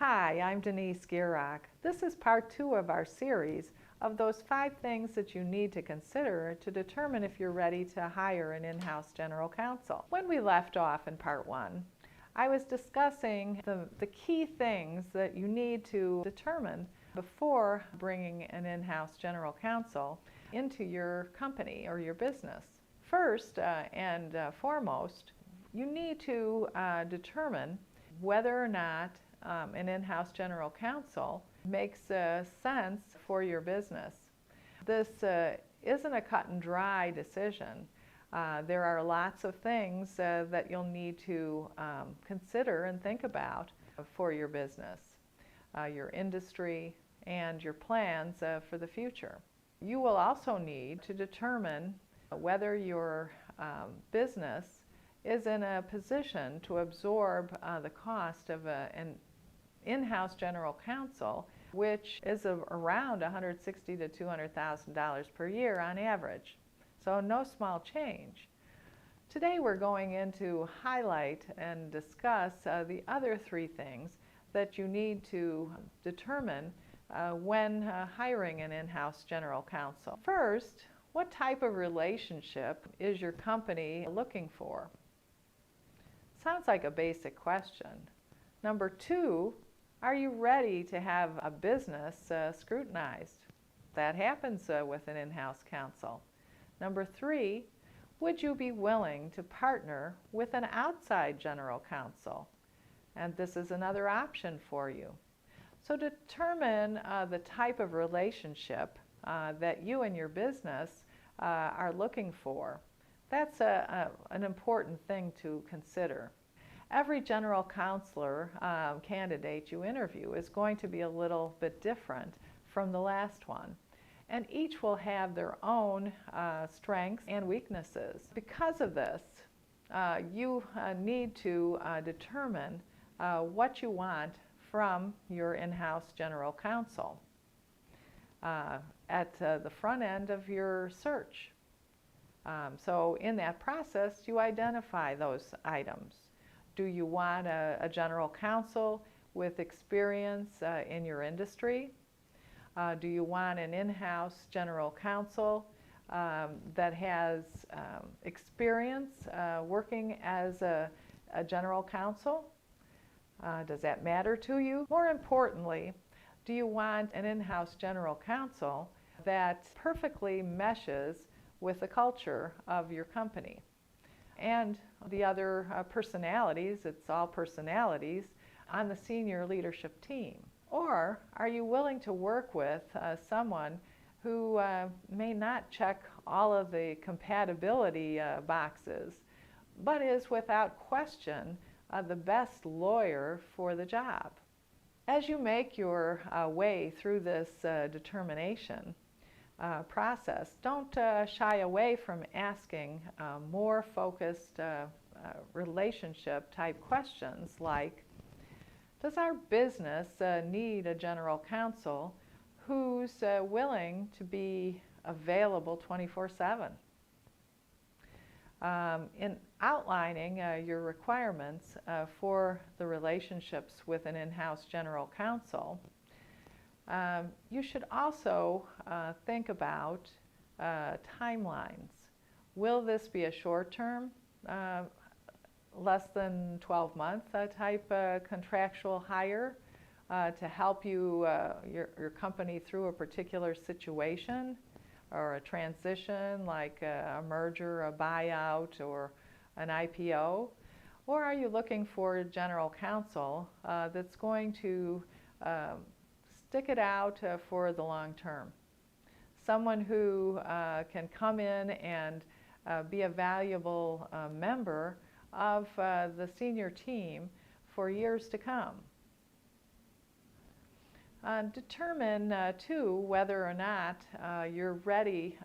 Hi, I'm Denise Gierach. This is part 2 of our series of those 5 things that you need to consider to determine if you're ready to hire an in-house general counsel. When we left off in part 1, I was discussing the key things that you need to determine before bringing an in-house general counsel into your company or your business. First and foremost, you need to determine whether or not an in-house general counsel makes sense for your business. This isn't a cut and dry decision. There are lots of things that you'll need to consider and think about for your business, your industry, and your plans for the future. You will also need to determine whether your business is in a position to absorb the cost of an in-house general counsel, which is around $160,000 to $200,000 per year on average. So no small change. Today we're going to highlight and discuss the other 3 things that you need to determine when hiring an in-house general counsel. First, what type of relationship is your company looking for? Sounds like a basic question. Number 2, are you ready to have a business scrutinized? That happens with an in-house counsel. Number 3, would you be willing to partner with an outside general counsel? And this is another option for you. So determine the type of relationship that you and your business are looking for. That's an important thing to consider. Every general counselor candidate you interview is going to be a little bit different from the last one. And each will have their own strengths and weaknesses. Because of this, you need to determine what you want from your in-house general counsel at the front end of your search. So in that process, you identify those items. Do you want a general counsel with experience in your industry? Do you want an in-house general counsel that has experience working as a general counsel? Does that matter to you? More importantly, do you want an in-house general counsel that perfectly meshes with the culture of your company and the other personalities, it's all personalities, on the senior leadership team? Or are you willing to work with someone who may not check all of the compatibility boxes, but is without question the best lawyer for the job? As you make your way through this determination process, don't shy away from asking more focused relationship type questions like, does our business need a general counsel who's willing to be available 24/7? In outlining your requirements for the relationships with an in-house general counsel, you should also think about timelines. Will this be a short-term, less than 12-month type contractual hire to help you, your company through a particular situation or a transition like a merger, a buyout, or an IPO? Or are you looking for a general counsel that's going to stick it out for the long term? Someone who can come in and be a valuable member of the senior team for years to come. Determine too whether or not you're ready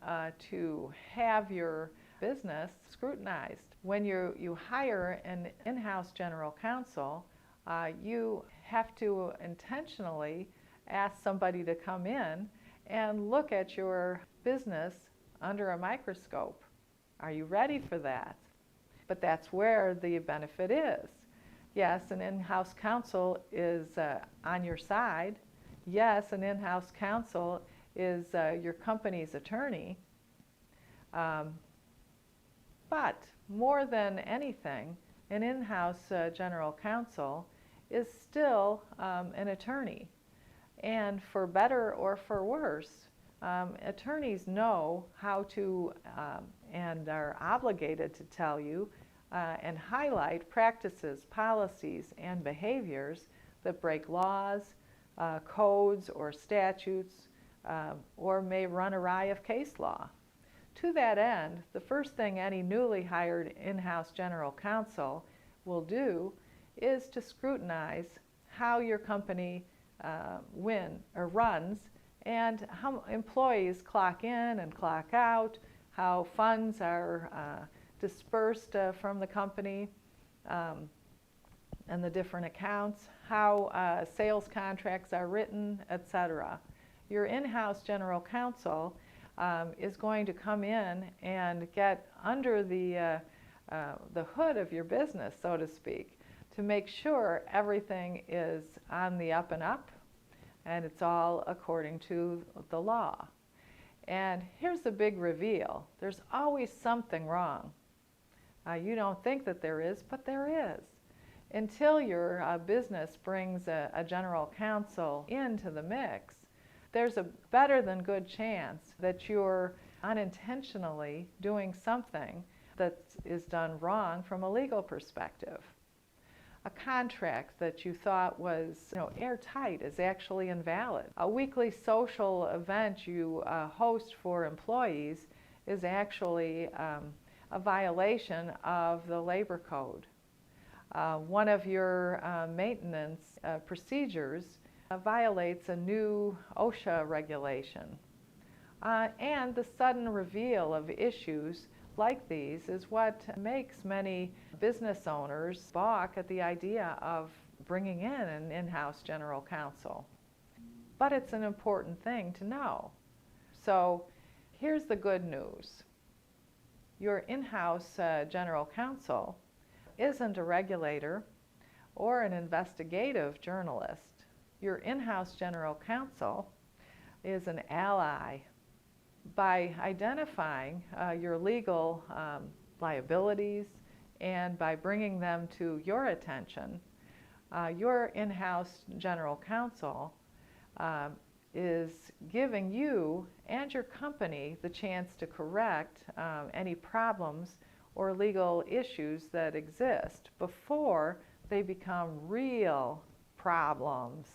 to have your business scrutinized. When you hire an in-house general counsel, you have to intentionally ask somebody to come in and look at your business under a microscope. Are you ready for that? But that's where the benefit is. Yes, an in-house counsel is on your side. Yes, an in-house counsel is your company's attorney. But more than anything, an in-house general counsel is still an attorney. And for better or for worse, attorneys know how to and are obligated to tell you and highlight practices, policies, and behaviors that break laws, codes, or statutes, or may run awry of case law. To that end, the first thing any newly hired in-house general counsel will do is to scrutinize how your company runs and how employees clock in and clock out, how funds are dispersed from the company and the different accounts, how sales contracts are written, etc. Your in-house general counsel is going to come in and get under the hood of your business, so to speak, to make sure everything is on the up and up and it's all according to the law. And here's the big reveal. There's always something wrong. You don't think that there is, but there is. Until your business brings a general counsel into the mix, there's a better than good chance that you're unintentionally doing something that is done wrong from a legal perspective. A contract that you thought was airtight is actually invalid. A weekly social event you host for employees is actually a violation of the labor code. One of your maintenance procedures violates a new OSHA regulation. And the sudden reveal of issues like these is what makes many business owners balk at the idea of bringing in an in-house general counsel. But it's an important thing to know. So here's the good news. Your in-house general counsel isn't a regulator or an investigative journalist. Your in-house general counsel is an ally. By identifying your legal liabilities and by bringing them to your attention, your in-house general counsel is giving you and your company the chance to correct any problems or legal issues that exist before they become real problems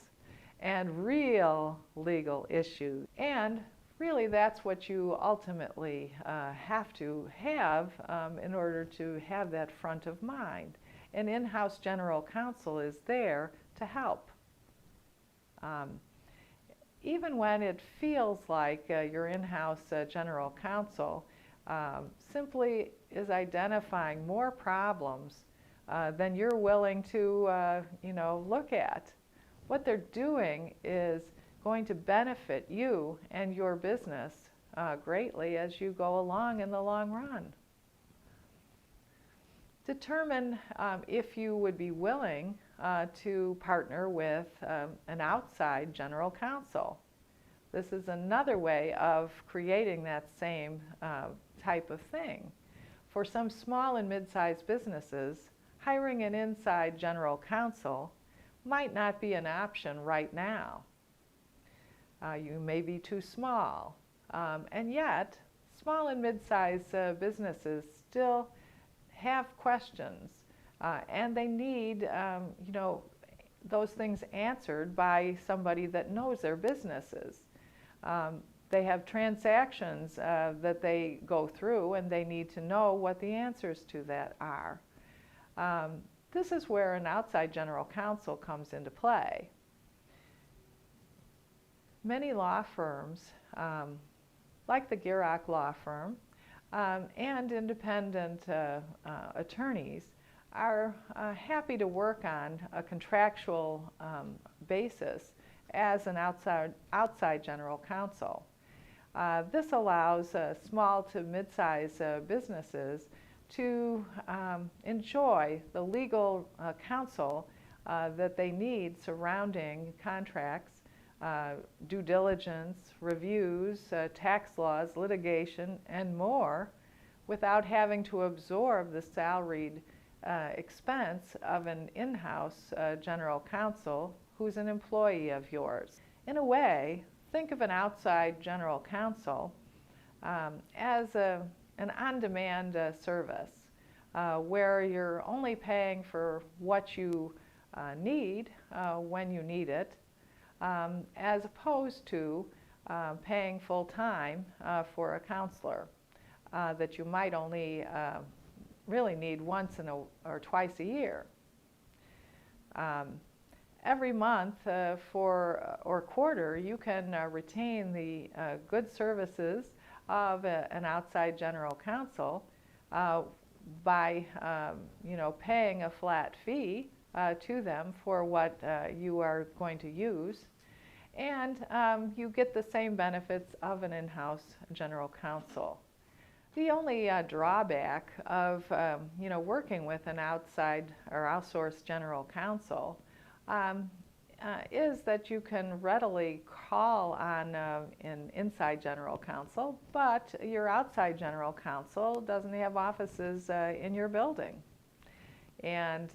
and real legal issues. And really, that's what you ultimately have to have in order to have that front of mind. An in-house general counsel is there to help. Even when it feels like your in-house general counsel simply is identifying more problems than you're willing to look at. What they're doing is going to benefit you and your business greatly as you go along in the long run. Determine if you would be willing to partner with an outside general counsel. This is another way of creating that same type of thing. For some small and mid-sized businesses, hiring an inside general counsel might not be an option right now. You may be too small, and yet small and mid-sized businesses still have questions, and they need those things answered by somebody that knows their businesses. They have transactions that they go through, and they need to know what the answers to that are. This is where an outside general counsel comes into play. Many law firms, like the Gerak Law Firm, and independent attorneys are happy to work on a contractual basis as an outside general counsel. This allows small to mid-sized businesses to enjoy the legal counsel that they need surrounding contracts, due diligence, reviews, tax laws, litigation, and more, without having to absorb the salaried expense of an in-house general counsel who's an employee of yours. In a way, think of an outside general counsel as an on-demand service where you're only paying for what you need when you need it, as opposed to paying full-time for a counselor that you might only really need once or twice a year. Every month or quarter, you can retain the good services of an outside general counsel by paying a flat fee to them for what you are going to use, and you get the same benefits of an in-house general counsel. The only drawback of working with an outside or outsourced general counsel is that you can readily call on an inside general counsel, but your outside general counsel doesn't have offices in your building. And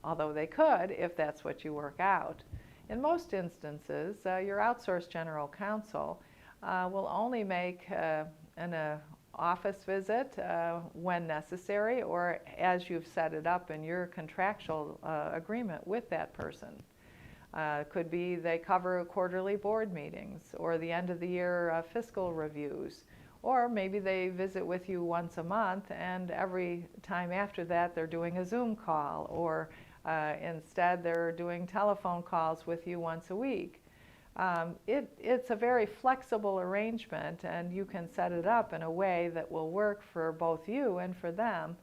although they could, if that's what you work out. In most instances, your outsourced general counsel will only make an office visit when necessary, or as you've set it up in your contractual agreement with that person. Could be they cover quarterly board meetings or the end of the year fiscal reviews, or maybe they visit with you once a month and every time after that they're doing a Zoom call, or instead they're doing telephone calls with you once a week. It's a very flexible arrangement, and you can set it up in a way that will work for both you and for them.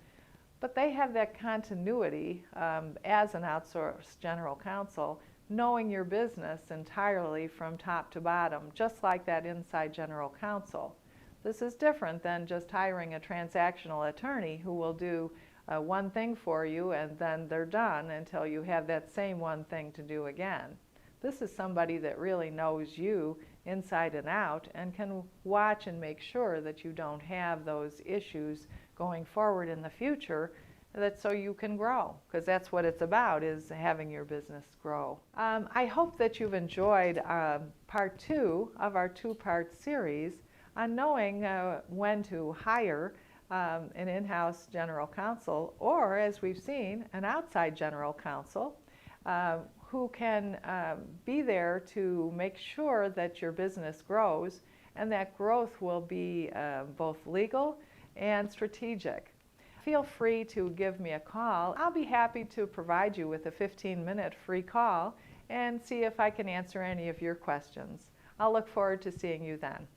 But they have that continuity as an outsourced general counsel, knowing your business entirely from top to bottom, just like that inside general counsel. This is different than just hiring a transactional attorney who will do one thing for you and then they're done until you have that same one thing to do again. This is somebody that really knows you inside and out and can watch and make sure that you don't have those issues going forward in the future, so you can grow, because that's what it's about, is having your business grow. I hope that you've enjoyed part 2 of our 2-part series on knowing when to hire an in-house general counsel, or, as we've seen, an outside general counsel who can be there to make sure that your business grows, and that growth will be both legal and strategic. Feel free to give me a call. I'll be happy to provide you with a 15-minute free call and see if I can answer any of your questions. I'll look forward to seeing you then.